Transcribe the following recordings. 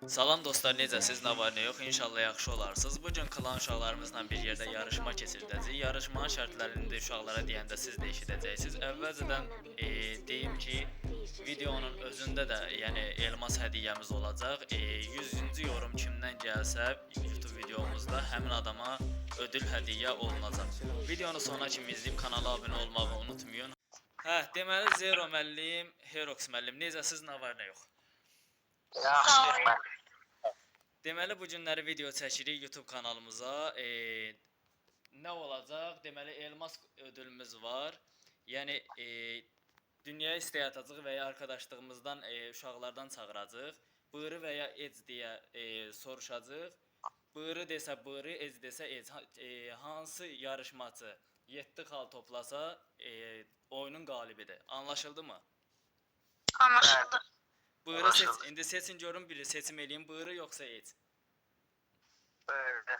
Salam dostlar, necəsiz? Nə var, nə yox? İnşallah yaxşı olarsınız. Bu gün klan uşaqlarımızla bir yerdə yarışma keçirdəcəyik. Yarışmanın şərtlərini də uşaqlara deyəndə siz də eşidəcəksiniz. Əvvəlcədən deyim ki, videonun özündə də, yəni elmas hədiyyəmiz olacaq. 100-cü yorum kimdən gəlsə YouTube videomuzda həmin adama ödül hədiyyə olunacaq. Videonu sona kimi izləyib kanala abunə olmağı unutmayın. Deməli Zero müəllim, Herox müəllim, necəsiz? Nə var, nə yox? Yaxşı, mən. Deməli bu günləri video çəkirik YouTube kanalımıza. Nə olacaq? Deməli elmas ödülümüz var. Yəni dünyaya istək atacağıq və ya arkadaşlığımızdan uşaqlardan çağıracağıq. Bığırı və ya ec deyə soruşacağıq. Bığırı desə bığırı, ec desə ec. Hansı yarışmaçı 7 xal toplasa oyunun qalibidir. Anlaşıldı mı? Anlaşıldı. Bığırı seç. İndi seçin görün biri seçim eləyin. Bığırı yoxsa ec. Böyle.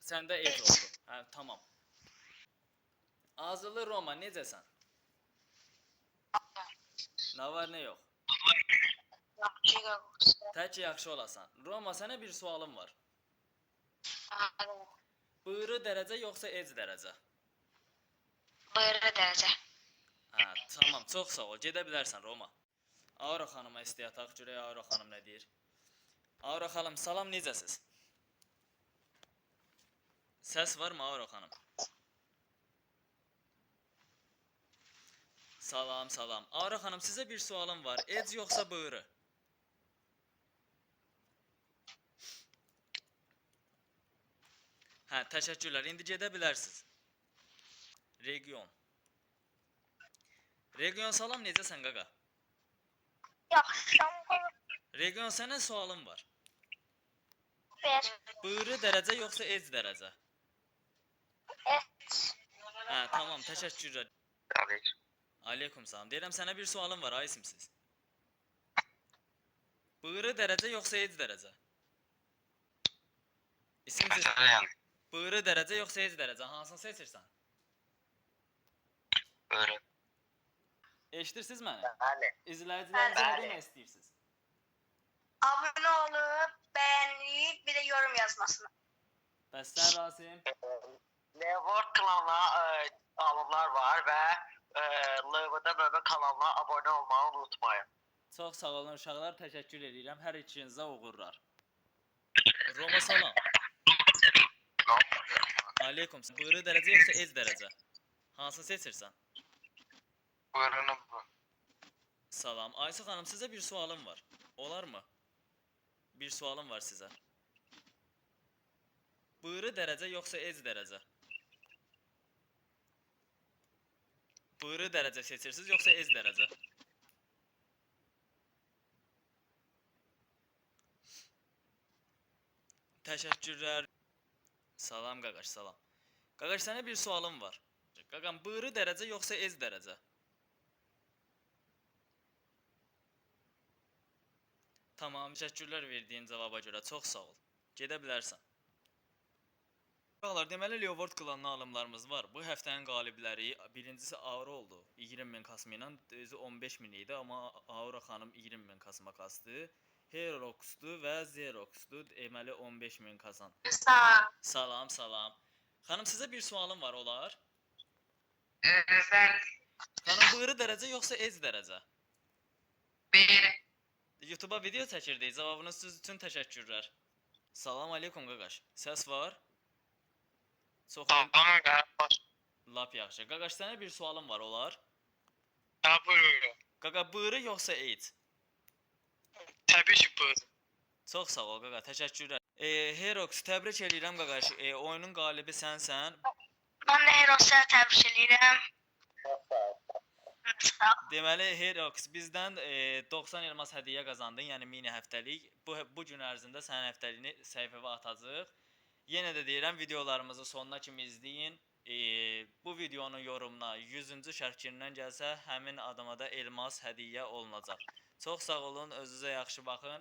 Səndə ec oldu. Hə, tamam. Azılı Roma, necəsən? Nə var, nə yox? Yaxşı, Tək yaxşı olasan. Roma, sənə bir sualım var. yaxşı. Bığırı dərəcə yoxsa ec dərəcə? Buyurun dərəcə. Hə, tamam, çox sağ ol. Gedə bilərsən Roma. Aura xanıma istəyataq, görək Aura xanım nə deyir. Aura xanım, salam, necəsiz? Səs varmı Aura xanım? Salam, salam. Aura xanım, sizə bir sualım var. Ec yoxsa bığırı? Hə, təşəkkürlər. İndi gedə bilərsiniz. Region. Region, salam, necəsən qaqa? Yaxşı. Region, sənə sualım var. Ver. Bığırı dərəcə yoxsa ec dərəcə? Et. Hə, tamam, təşəkkürlər. Tabii. Aleyküm salam. Deyirəm sənə bir sualım var, ay isimsiz. Bığırı dərəcə yoxsa ec dərəcə? İsimsiz. Bığırı dərəcə yoxsa ec dərəcə? Hansını seçirsən? Buyurun. Eşidirsiniz məni? Bəli. İzləyicilərimizə nə Bəli. demək istəyirsiniz? Abone olup beğenip bir de yorum yazmasını. Bəs sən Rasim? Leopard kanalına alımlar var ve Leopard'da böyle kanalına abone olmayı unutmayın. Çox sağ olun uşaqlar, təşəkkür edirəm. Hər ikinizə uğurlar. Roma salam. Aleyküm salam. Bığırı dərəcə yoxsa ec dərəcə? Hansını seçirsən? Buyurun bu. Salam. Ayşə xanım, sizə bir sualım var. Olar mı? Bir sualım var sizə. Bığırı dərəcə yoxsa ec dərəcə? Bığırı dərəcə seçirsiniz yoxsa ec dərəcə? Təşəkkürlər. Salam qaqaş, salam. Qaqaş, sənə bir sualım var. Qaqam, bığırı dərəcə yoxsa ec dərəcə? Tamam, təşəkkürlər verdiyin cavaba görə. Çox sağ ol. Gedə bilərsən. Uşaqlar, deməli Leopard klanına alımlarımız var. Bu həftənin qalibləri birincisi Aura oldu. 20.000 kasma ilə, özü 15.000 idi, amma Aura xanım 20.000 kasma kastı. Herox'du və Xerox'du. Deməli 15.000 kazan. Sağ. Salam, salam. Xanım, sizə bir sualım var, olar? Ben Xanım, bığırı dərəcə yoxsa ec dərəcə? bir. YouTube'a video çəkirdik. Cavabınız üçün təşəkkürlər. Salam aleykum qaqaş. Səs var? Çox Tamam galiba. lap yaxşı. Qaqaş, sənə bir sualım var, olar? Ha buyurun. Qaqa, bığırı yoxsa ec? Tabii ki buyurun. Çox sağ ol qaqa, təşəkkürlər. Herox, təbrik edirəm qaqaş. Oyunun qalibi sənsən. Ben de Eros'a tebrik ederim. Sağ ol. Deməli Herox bizdən 90 elmas hədiyyə qazandın, yəni mini həftəlik. Bu gün ərzində sənin həftəliyini səhifəyə atacağıq. Yenə də deyirəm, videolarımızı sonuna kimi izləyin. Bu videonun yorumuna 100-cü şərhkirindən gəlsə, həmin adama da elmas hədiyyə olunacaq. Çox sağ olun, özünüzə yaxşı baxın.